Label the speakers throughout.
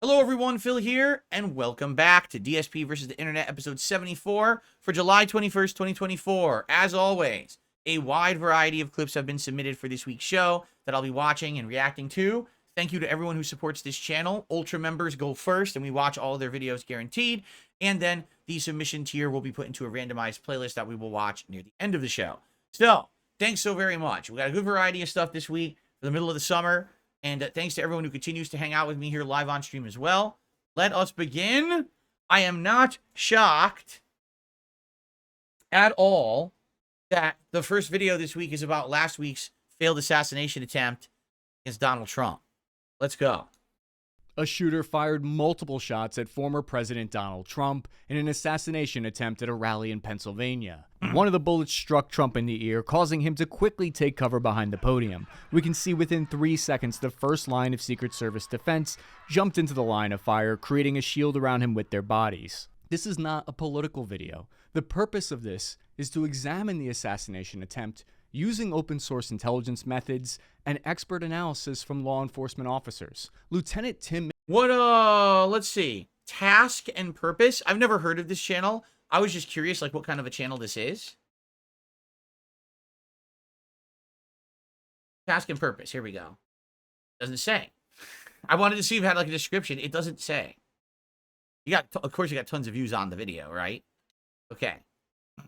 Speaker 1: Hello everyone, Phil here, and welcome back to DSP versus the Internet, episode 74 for July 21st, 2024. As always, a wide variety of clips have been submitted for this week's show that I'll be watching and reacting to. Thank you to everyone who supports this channel. Ultra members go first, and we watch all of their videos guaranteed. And then the submission tier will be put into a randomized playlist that we will watch near the end of the show. So, thanks so very much. We got a good variety of stuff this week for the middle of the summer. And thanks to everyone who continues to hang out with me here live on stream as well. Let us begin. I am not shocked at all that the first video this week is about last week's failed assassination attempt against Donald Trump. Let's go.
Speaker 2: A shooter fired multiple shots at former President Donald Trump in an assassination attempt at a rally in Pennsylvania. One of the bullets struck Trump in the ear, causing him to quickly take cover behind the podium. We can see within 3 seconds the first line of Secret Service defense jumped into the line of fire, creating a shield around him with their bodies. This is not a political video. The purpose of this is to examine the assassination attempt using open source intelligence methods and expert analysis from law enforcement officers. Lieutenant Tim...
Speaker 1: Let's see. Task and Purpose. I've never heard of this channel. I was just curious, like, what kind of a channel this is. Task and Purpose. Here we go. Doesn't say. I wanted to see if it had, like, a description. It doesn't say. Of course, you got tons of views on the video, right? Okay.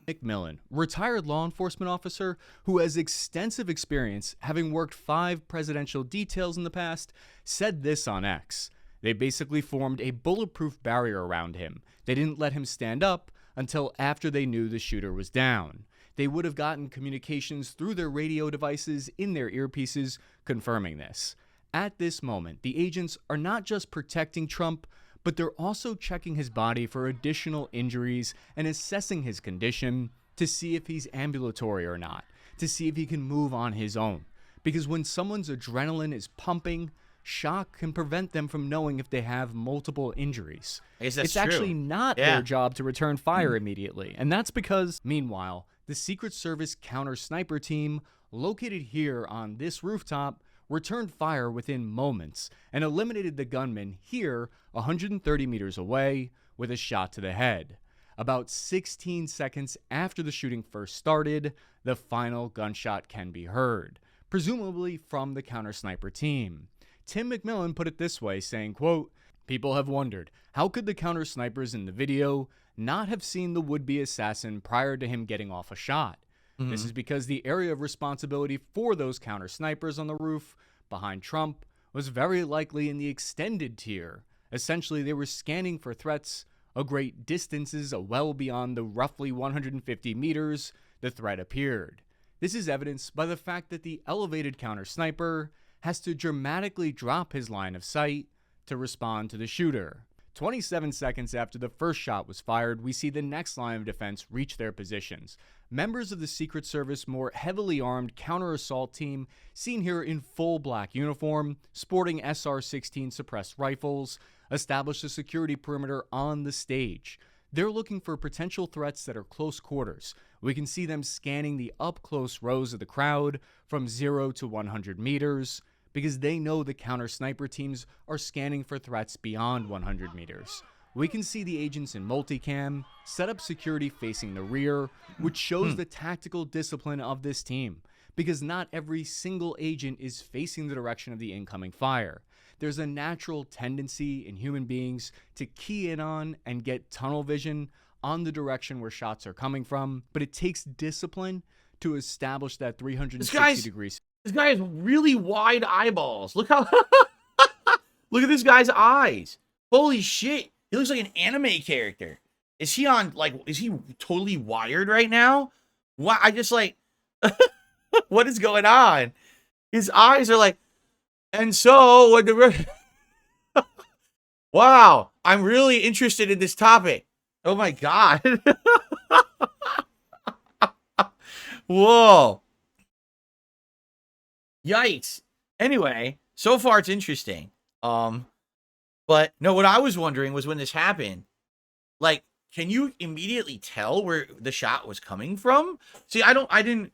Speaker 2: McMillan, retired law enforcement officer who has extensive experience having worked 5 presidential details in the past, said this on X. They basically formed a bulletproof barrier around him. They didn't let him stand up until after they knew the shooter was down. They would have gotten communications through their radio devices in their earpieces confirming this. At this moment, the agents are not just protecting Trump, but they're also checking his body for additional injuries and assessing his condition to see if he's ambulatory or not, to see if he can move on his own. Because when someone's adrenaline is pumping, shock can prevent them from knowing if they have multiple injuries.
Speaker 1: It's
Speaker 2: actually not their job to return fire immediately. And that's because, meanwhile, the Secret Service counter sniper team, located here on this rooftop, returned fire within moments and eliminated the gunman here 130 meters away with a shot to the head. About 16 seconds after the shooting first started, the final gunshot can be heard, presumably from the counter sniper team. Tim McMillan put it this way, saying, quote, "People have wondered, how could the counter snipers in the video not have seen the would-be assassin prior to him getting off a shot? This is because the area of responsibility for those counter snipers on the roof behind Trump was very likely in the extended tier. Essentially, they were scanning for threats a great distances well beyond the roughly 150 meters the threat appeared. This is evidenced by the fact that the elevated counter sniper has to dramatically drop his line of sight to respond to the shooter. 27 seconds after the first shot was fired, we see the next line of defense reach their positions. Members of the Secret Service more heavily armed counter-assault team, seen here in full black uniform, sporting SR-16 suppressed rifles, establish a security perimeter on the stage. They're looking for potential threats that are close quarters. We can see them scanning the up-close rows of the crowd from 0 to 100 meters, because they know the counter-sniper teams are scanning for threats beyond 100 meters. We can see the agents in multicam set up security facing the rear, which shows the tactical discipline of this team, because not every single agent is facing the direction of the incoming fire. There's a natural tendency in human beings to key in on and get tunnel vision on the direction where shots are coming from, but it takes discipline to establish that 360 degrees.
Speaker 1: This guy has really wide eyeballs. Look how... Look at this guy's eyes. Holy shit. He looks like an anime character. Is he on, like... Is he totally wired right now? What? I just, like... What is going on? His eyes are like... And so... What the... Wow. I'm really interested in this topic. Oh my god. Whoa. Yikes. Anyway, so far it's interesting. But no, what I was wondering was when this happened, like, can you immediately tell where the shot was coming from? See, I didn't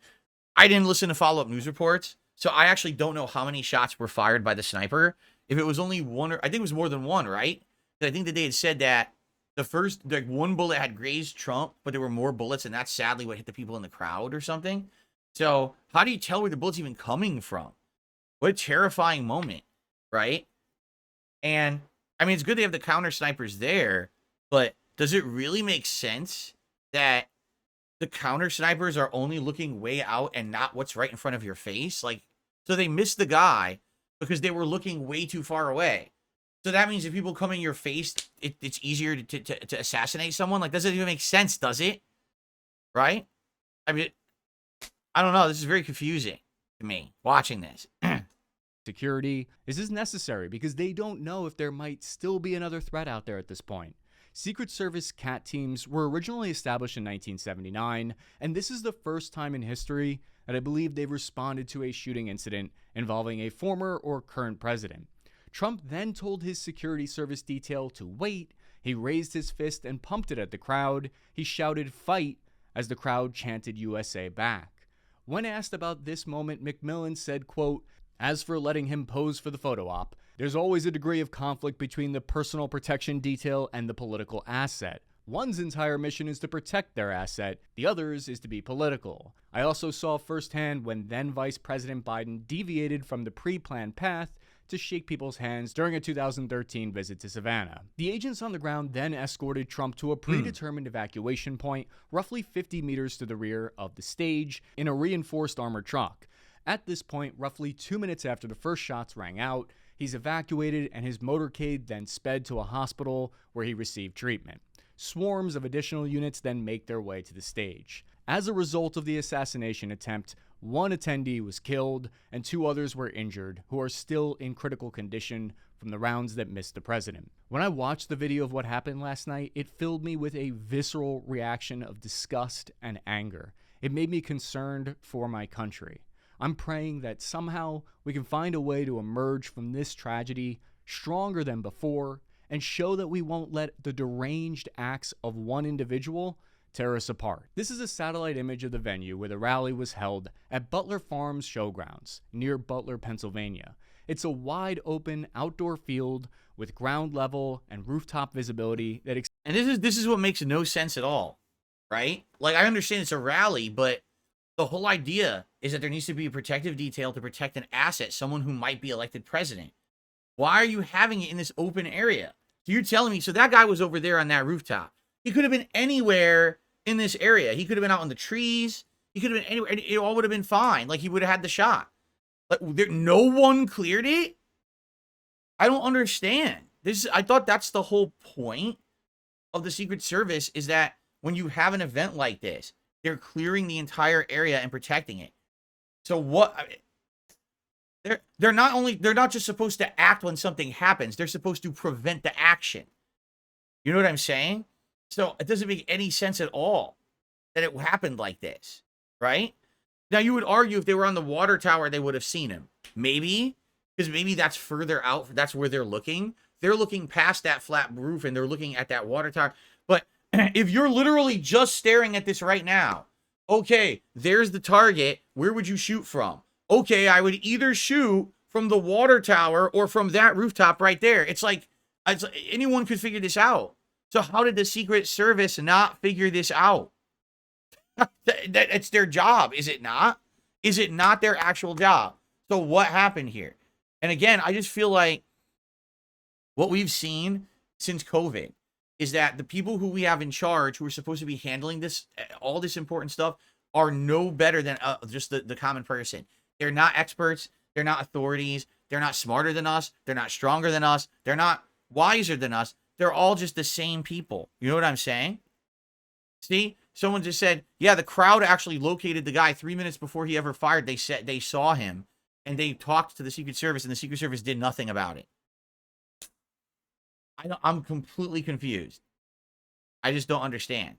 Speaker 1: listen to follow-up news reports, so I actually don't know how many shots were fired by the sniper. if it was only one, or I think it was more than one, right? I think that they had said that the first, like, one bullet had grazed Trump, but there were more bullets, and that's sadly what hit the people in the crowd or something. So how do you tell where the bullet's even coming from? What a terrifying moment, right? And I mean, it's good they have the counter snipers there, but does it really make sense that the counter snipers are only looking way out and not what's right in front of your face? Like, so they missed the guy because they were looking way too far away. So that means if people come in your face, it's easier to assassinate someone. Like, doesn't even make sense, does it? Right? I mean, I don't know. This is very confusing to me watching this.
Speaker 2: Security is as necessary because they don't know if there might still be another threat out there at this point. Secret Service CAT teams were originally established in 1979, and this is the first time in history that I believe they've responded to a shooting incident involving a former or current president. Trump then told his security service detail to wait. He raised his fist and pumped it at the crowd. He shouted, "Fight," as the crowd chanted USA back. When asked about this moment, McMillan said, quote, "As for letting him pose for the photo op, there's always a degree of conflict between the personal protection detail and the political asset. One's entire mission is to protect their asset, the other's is to be political. I also saw firsthand when then Vice President Biden deviated from the pre-planned path to shake people's hands during a 2013 visit to Savannah. The agents on the ground then escorted Trump to a predetermined evacuation point roughly 50 meters to the rear of the stage in a reinforced armored truck. At this point, roughly 2 minutes after the first shots rang out, he's evacuated and his motorcade then sped to a hospital where he received treatment. Swarms of additional units then make their way to the stage. As a result of the assassination attempt, one attendee was killed and 2 others were injured who are still in critical condition from the rounds that missed the president. When I watched the video of what happened last night, it filled me with a visceral reaction of disgust and anger. It made me concerned for my country. I'm praying that somehow we can find a way to emerge from this tragedy stronger than before and show that we won't let the deranged acts of one individual tear us apart. This is a satellite image of the venue where the rally was held at Butler Farms Showgrounds near Butler, Pennsylvania. It's a wide open outdoor field with ground level and rooftop visibility that
Speaker 1: and this is what makes no sense at all, right? Like, I understand it's a rally, but the whole idea is that there needs to be a protective detail to protect an asset, someone who might be elected president. Why are you having it in this open area? So you're telling me, so that guy was over there on that rooftop. He could have been anywhere in this area. He could have been out in the trees. He could have been anywhere. It all would have been fine. Like, he would have had the shot. Like, no one cleared it? I don't understand. I thought that's the whole point of the Secret Service, is that when you have an event like this, they're clearing the entire area and protecting it. So what? They're not just supposed to act when something happens. They're supposed to prevent the action. You know what I'm saying? So it doesn't make any sense at all that it happened like this, right? Now, you would argue if they were on the water tower, they would have seen him. Maybe, because maybe that's further out. That's where they're looking. They're looking past that flat roof and they're looking at that water tower. But if you're literally just staring at this right now, okay, there's the target. Where would you shoot from? Okay, I would either shoot from the water tower or from that rooftop right there. It's like anyone could figure this out. So how did the Secret Service not figure this out? It's their job, is it not? Is it not their actual job? So what happened here? And again, I just feel like what we've seen since COVID is that the people who we have in charge, who are supposed to be handling this, all this important stuff, are no better than just the common person. They're not experts. They're not authorities. They're not smarter than us. They're not stronger than us. They're not wiser than us. They're all just the same people. You know what I'm saying? See, someone just said, yeah, the crowd actually located the guy 3 minutes before he ever fired. They said they saw him and they talked to the Secret Service and the Secret Service did nothing about it. I'm completely confused. I just don't understand.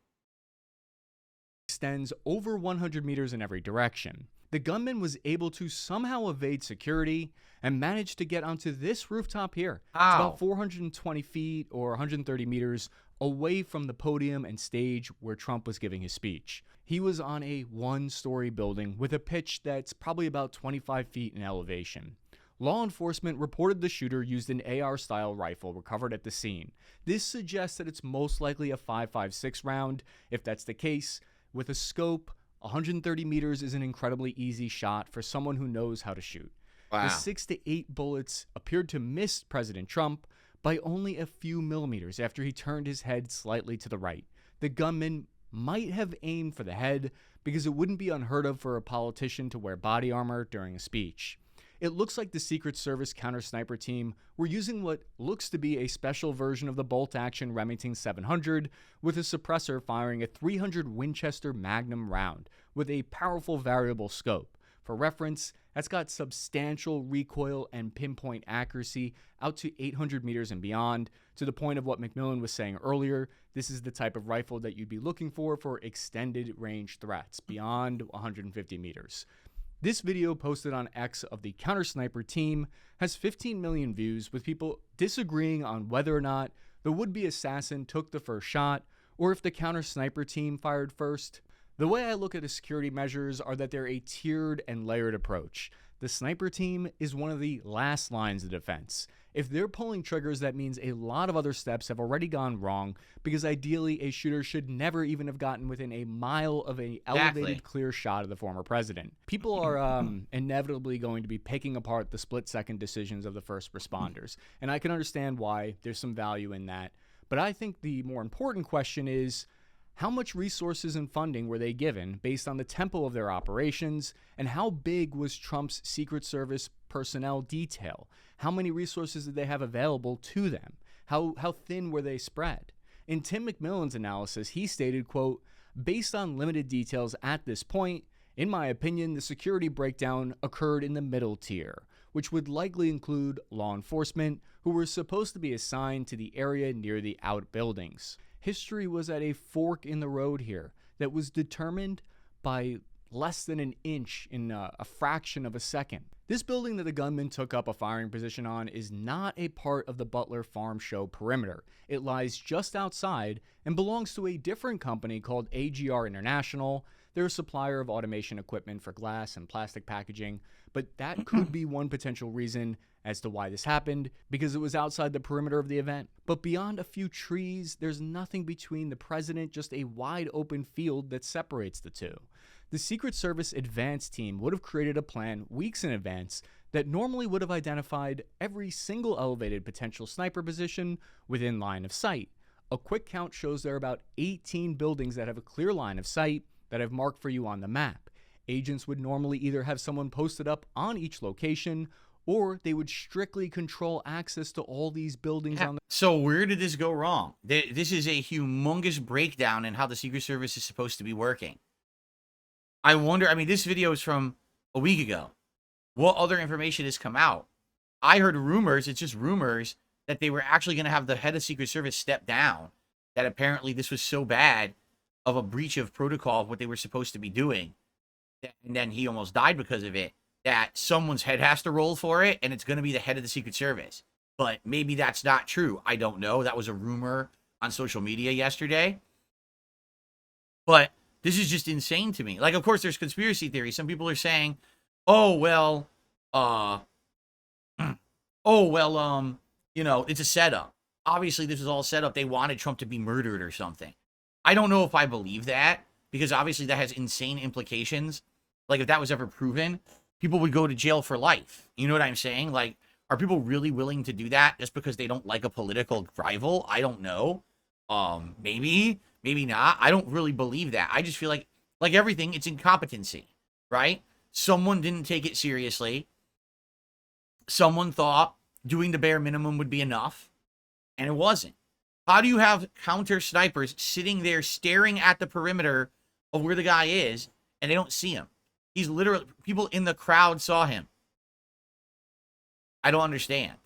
Speaker 2: Extends over 100 meters in every direction. The gunman was able to somehow evade security and managed to get onto this rooftop here.
Speaker 1: How?
Speaker 2: It's about 420 feet or 130 meters away from the podium and stage where Trump was giving his speech. He was on a one-story building with a pitch that's probably about 25 feet in elevation. Law enforcement reported the shooter used an AR-style rifle recovered at the scene. This suggests that it's most likely a 5.56 round. If that's the case, with a scope, 130 meters is an incredibly easy shot for someone who knows how to shoot.
Speaker 1: Wow.
Speaker 2: The 6 to 8 bullets appeared to miss President Trump by only a few millimeters after he turned his head slightly to the right. The gunman might have aimed for the head because it wouldn't be unheard of for a politician to wear body armor during a speech. It looks like the Secret Service counter-sniper team were using what looks to be a special version of the bolt-action Remington 700 with a suppressor firing a 300 Winchester Magnum round with a powerful variable scope. For reference, that's got substantial recoil and pinpoint accuracy out to 800 meters and beyond. To the point of what McMillan was saying earlier, this is the type of rifle that you'd be looking for extended range threats beyond 150 meters. This video posted on X of the counter-sniper team has 15 million views, with people disagreeing on whether or not the would-be assassin took the first shot or if the counter-sniper team fired first. The way I look at the security measures are that they're a tiered and layered approach. The sniper team is one of the last lines of defense. If they're pulling triggers, that means a lot of other steps have already gone wrong, because ideally a shooter should never even have gotten within a mile of an elevated clear shot of the former president. People are inevitably going to be picking apart the split-second decisions of the first responders, and I can understand why there's some value in that. But I think the more important question is, how much resources and funding were they given based on the tempo of their operations, and how big was Trump's Secret Service personnel detail? How many resources did they have available to them? How thin were they spread? In Tim McMillan's analysis, he stated, quote, "Based on limited details at this point, in my opinion, the security breakdown occurred in the middle tier, which would likely include law enforcement who were supposed to be assigned to the area near the outbuildings. History was at a fork in the road here that was determined by less than an inch in a fraction of a second. This building that the gunman took up a firing position on is not a part of the Butler Farm Show perimeter. It lies just outside and belongs to a different company called AGR International. They're a supplier of automation equipment for glass and plastic packaging, but that could be one potential reason as to why this happened, because it was outside the perimeter of the event. But beyond a few trees, there's nothing between the president, just a wide open field that separates the two. The Secret Service advance team would have created a plan weeks in advance that normally would have identified every single elevated potential sniper position within line of sight. A quick count shows there are about 18 buildings that have a clear line of sight that I've marked for you on the map. Agents would normally either have someone posted up on each location, or they would strictly control access to all these buildings on the...
Speaker 1: So where did this go wrong? This is a humongous breakdown in how the Secret Service is supposed to be working. I wonder, I mean, this video is from a week ago. What other information has come out? I heard rumors, it's just rumors, that they were actually going to have the head of Secret Service step down. That apparently this was so bad of a breach of protocol of what they were supposed to be doing. And then he almost died because of it. That someone's head has to roll for it, and it's going to be the head of the Secret Service. But maybe that's not true. I don't know. That was a rumor on social media yesterday. But this is just insane to me. Like, of course, there's conspiracy theories. Some people are saying, oh, well, you know, it's a setup. Obviously, this is all set up. They wanted Trump to be murdered or something. I don't know if I believe that, because obviously that has insane implications. Like, if that was ever proven, people would go to jail for life. You know what I'm saying? Like, are people really willing to do that just because they don't like a political rival? I don't know. Maybe not. I don't really believe that. I just feel like everything, it's incompetency, right? Someone didn't take it seriously. Someone thought doing the bare minimum would be enough, and it wasn't. How do you have counter snipers sitting there staring at the perimeter of where the guy is, and they don't see him? He's literally, people in the crowd saw him. I don't understand.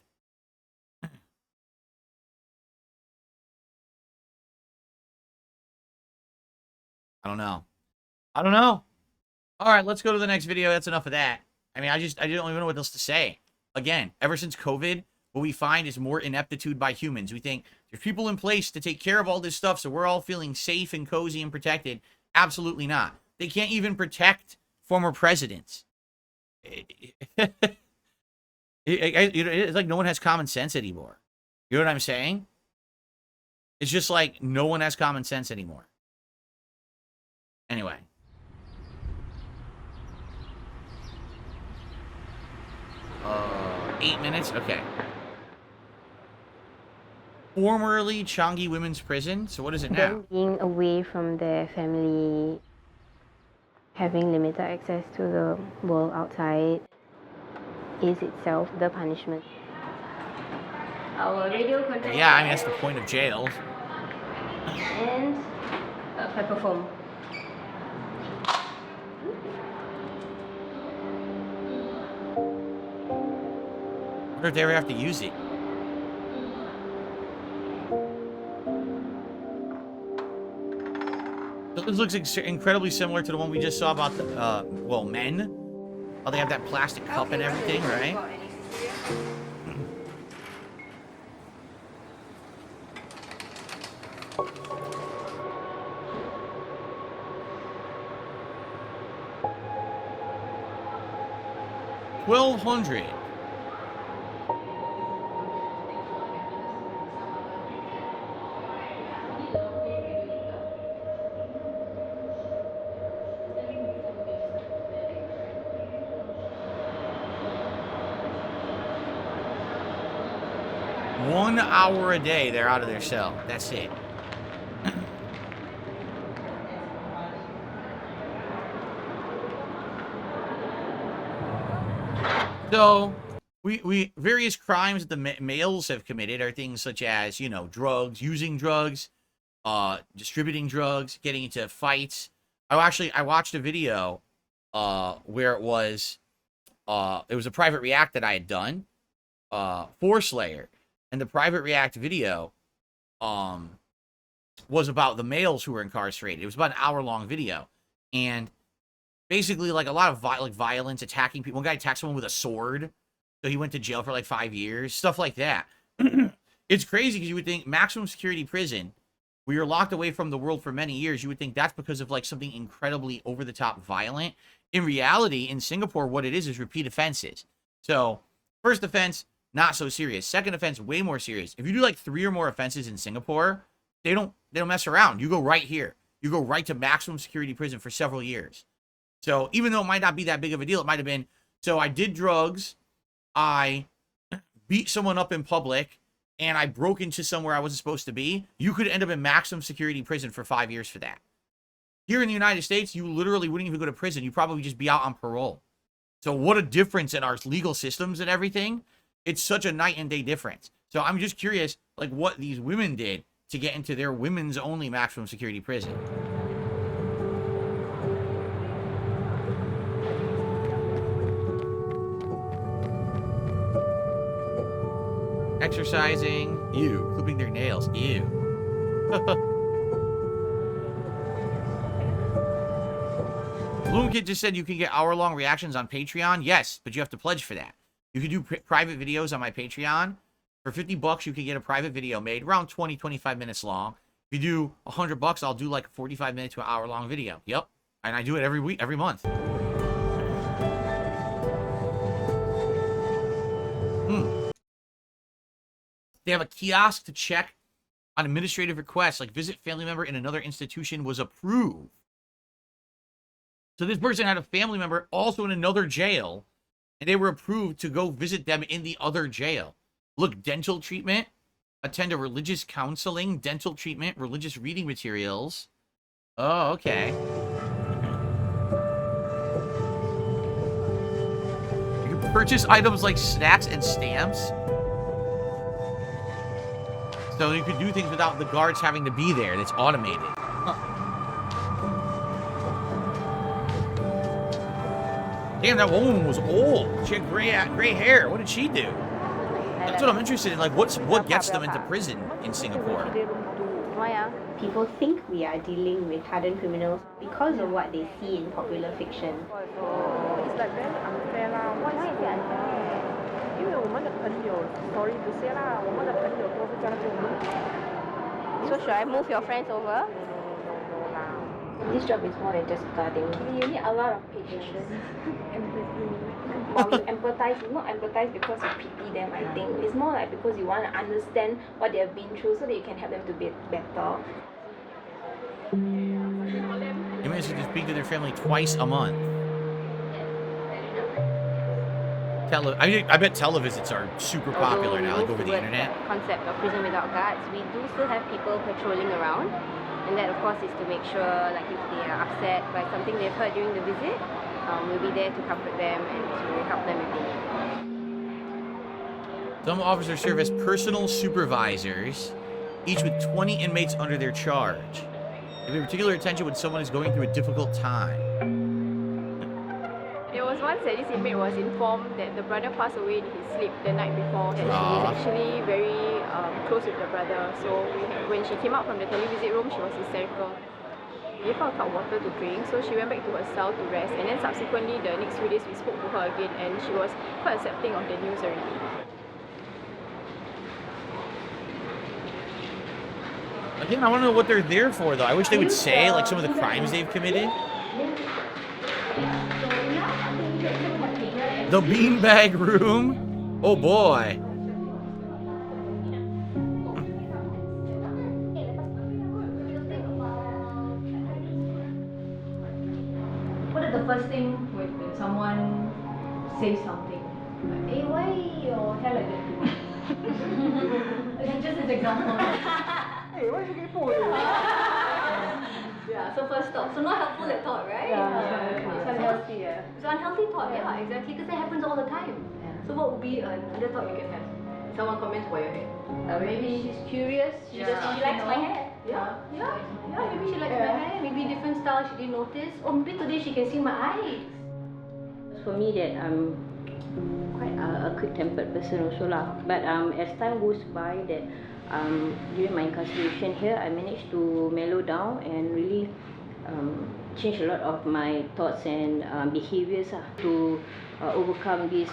Speaker 1: I don't know. All right, let's go to the next video. That's enough of that. I mean, I don't even know what else to say. Again, ever since COVID, what we find is more ineptitude by humans. We think there's people in place to take care of all this stuff, so we're all feeling safe and cozy and protected. Absolutely not. They can't even protect former presidents. It's like no one has common sense anymore. You know what I'm saying? It's just like no one has common sense anymore. Anyway. Uh, 8 minutes? Okay. Formerly Changi Women's Prison. So what is it now?
Speaker 3: Them being away from their family, having limited access to the world outside, is itself the punishment. Our radio control.
Speaker 1: Yeah, I mean, that's the point of jail.
Speaker 3: And a pepper foam.
Speaker 1: I wonder if they ever have to use it. This looks incredibly similar to the one we just saw about the, well, men. How they have that plastic cup and everything, right? $1,200. One hour a day, they're out of their cell. That's it. So, we various crimes that the males have committed are things such as, you know, drugs, using drugs, distributing drugs, getting into fights. I watched a video where it was a private react that I had done for Slayer, and the private react video was about the males who were incarcerated. It was about an hour-long video, and basically, like, a lot of violence, attacking people. One guy attacked someone with a sword, so he went to jail for like 5 years, stuff like that. It's crazy because you would think maximum security prison, where you're locked away from the world for many years, you would think that's because of like something incredibly over-the-top violent. In reality, in Singapore, what it is repeat offenses. So, first offense, not so serious. Second offense, way more serious. If you do like 3 or more offenses in Singapore, they don't mess around. You go right here. You go right to maximum security prison for several years. So even though it might not be that big of a deal, it might have been, so I did drugs, I beat someone up in public, and I broke into somewhere I wasn't supposed to be. You could end up in maximum security prison for 5 years for that. Here in the United States, you literally wouldn't even go to prison. You'd probably just be out on parole. So what a difference in our legal systems and everything. It's such a night and day difference. So I'm just curious, like, what these women did to get into their women's only maximum security prison. Exercising. Ew. Clipping their nails. Ew. Bloom Kid just said you can get hour-long reactions on Patreon. Yes, but you have to pledge for that. You can do private videos on my Patreon. For $50, you can get a private video made around 20-25 minutes long. If you do $100, I'll do like a 45-minute to an hour-long video. Yep. And I do it every week, every month. They have a kiosk to check on administrative requests, like visit family member in another institution was approved. So this person had a family member also in another jail, and they were approved to go visit them in the other jail. Look, dental treatment, attend a religious counseling, dental treatment, religious reading materials. Oh, okay. You can purchase items like snacks and stamps. So you could do things without the guards having to be there. It's automated. Huh. Damn, that woman was old. She had gray hair. What did she do? That's what I'm interested in. Like, what gets them into prison in Singapore?
Speaker 3: People think we are dealing with hardened criminals because of what they see in popular fiction.
Speaker 4: It's like very unfair lah. Why is it unfair? 因为我们的朋友 sorry to say 啦，我们的朋友都是这样子。
Speaker 3: So should I move your friends over?
Speaker 4: No 啦。
Speaker 3: This job is more than just guarding.
Speaker 5: You need a lot of patience. Empathy. Well, you empathize, you not empathize because you pity them, I think. It's more like because you want to understand what they have been through so that you can help them to be better.
Speaker 1: You managed to speak to their family twice a month. I bet televisits are super popular now, like over the internet.
Speaker 3: The concept of prison without guards, we do still have people patrolling around, and that of course is to make sure, like if they are upset by something they've heard during the visit, we'll be there to comfort them and to help them if they need.
Speaker 1: Some officers serve as personal supervisors, each with 20 inmates under their charge. They pay particular attention when someone is going through a difficult time.
Speaker 4: There was once that this inmate was informed that the brother passed away in his sleep the night before. And she is actually very close with the brother. So when she came out from the televisit room, she was hysterical. We gave her a cup of water to drink, so she went back to her cell to rest. And then subsequently, the next few days, we spoke to her again, and she was quite accepting of the news already.
Speaker 1: Again, I want to know what they're there for, though. I wish they would say, like, some of the crimes they've committed. The beanbag room? Oh, boy.
Speaker 6: What is the first thing when someone says something? Like, hey, why your hair like that too? Like, just as example. Hey, why you get Yeah, so first thought. So not helpful at all, right? It's unhealthy, It's an unhealthy thought, exactly. Because that happens all the time. So what would be another thought you can have? Someone comments about your hair. Maybe she's curious. She likes my hair. Maybe she likes my hair. Maybe different style she didn't notice. Or maybe today she can see my eyes.
Speaker 3: For me, that I'm quite a quick-tempered person also lah. But as time goes by, that during my incarceration here, I managed to mellow down and really change a lot of my thoughts and behaviors to overcome these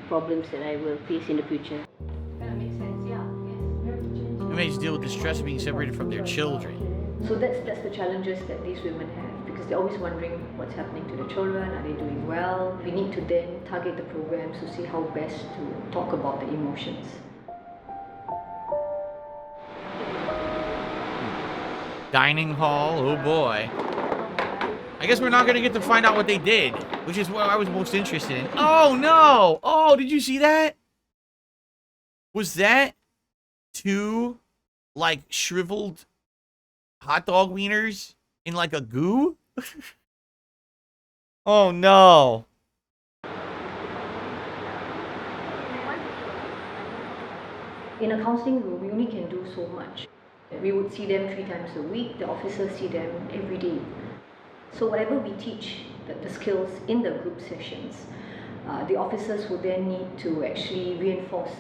Speaker 3: problems that I will face in the future.
Speaker 6: That makes sense, yes.
Speaker 1: Inmates deal with the stress of being separated from their children.
Speaker 6: So that's the challenges that these women have, because they're always wondering what's happening to the children, are they doing well? We need to then target the programs to see how best to talk about the emotions.
Speaker 1: Dining hall, oh boy. I guess we're not going to get to find out what they did, which is what I was most interested in. Oh, no! Oh, did you see that? Was that two, like, shriveled hot dog wieners in, like, a goo? Oh, no.
Speaker 6: In a counseling room, we only can do so much. We would see them 3 times a week. The officers see them every day. So whatever we teach, the skills in the group sessions, the officers would then need to actually reinforce.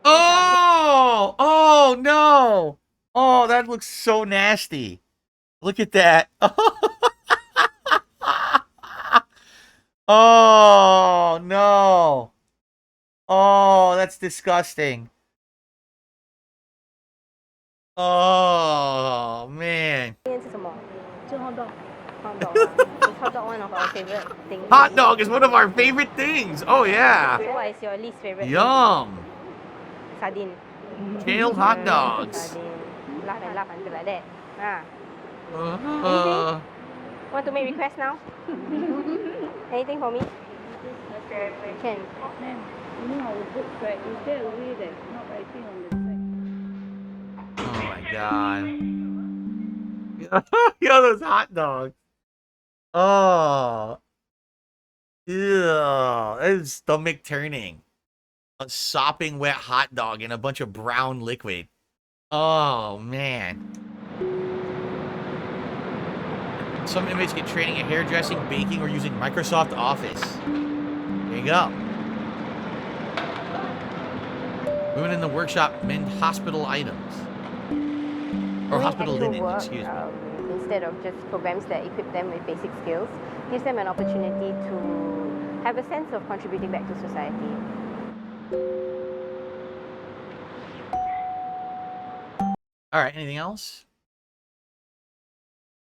Speaker 1: Oh! Oh, no! Oh, that looks so nasty. Look at that. Oh, no. Oh, that's disgusting. Oh, man.
Speaker 3: Hot dog. Is hot dog one of our favorite things?
Speaker 1: Hot dog is one of our favorite things. Oh, yeah.
Speaker 3: What is your least favorite?
Speaker 1: Yum.
Speaker 3: Sardine.
Speaker 1: Kale hot dogs.
Speaker 3: Sardine. Laugh and laugh until like that.
Speaker 1: Uh,
Speaker 3: Want to make request now? Anything for me? Can.
Speaker 7: You know our books, right? Is there a way that's not writing on the side?
Speaker 1: oh, my God. Yo, those hot dogs. Oh. Yeah. It's stomach turning. A sopping wet hot dog and a bunch of brown liquid. Oh, man. Some inmates get training in hairdressing, baking, or using Microsoft Office. There you go. Women in the workshop mend hospital items. Or hospital linen, excuse me.
Speaker 3: Instead of just programs that equip them with basic skills, gives them an opportunity to have a sense of contributing back to society.
Speaker 1: All right, anything else?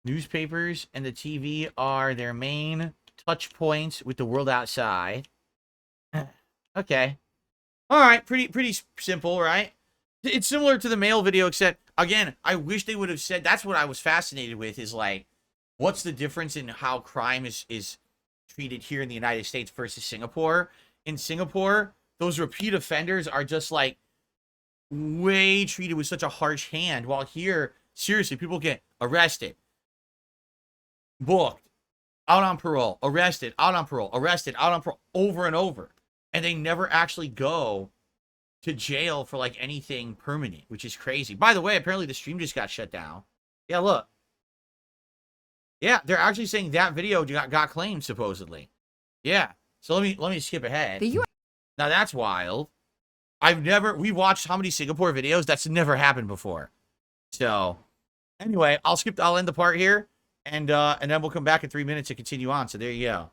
Speaker 1: Newspapers and the TV are their main touch points with the world outside. Okay. All right, pretty simple, right? It's similar to the mail video, except, again, I wish they would have said, that's what I was fascinated with, is like, what's the difference in how crime is treated here in the United States versus Singapore? In Singapore, those repeat offenders are just like way treated with such a harsh hand, while here, seriously, people get arrested, booked, out on parole, arrested, out on parole, arrested, out on parole, over and over. And they never actually go to jail for like anything permanent, which is crazy. By the way, apparently the stream just got shut down. Yeah, look. Yeah, they're actually saying that video got claimed, supposedly. Yeah. So let me skip ahead. Now that's wild. We watched how many Singapore videos? That's never happened before. So anyway, I'll end the part here, and then we'll come back in 3 minutes to continue on. So there you go.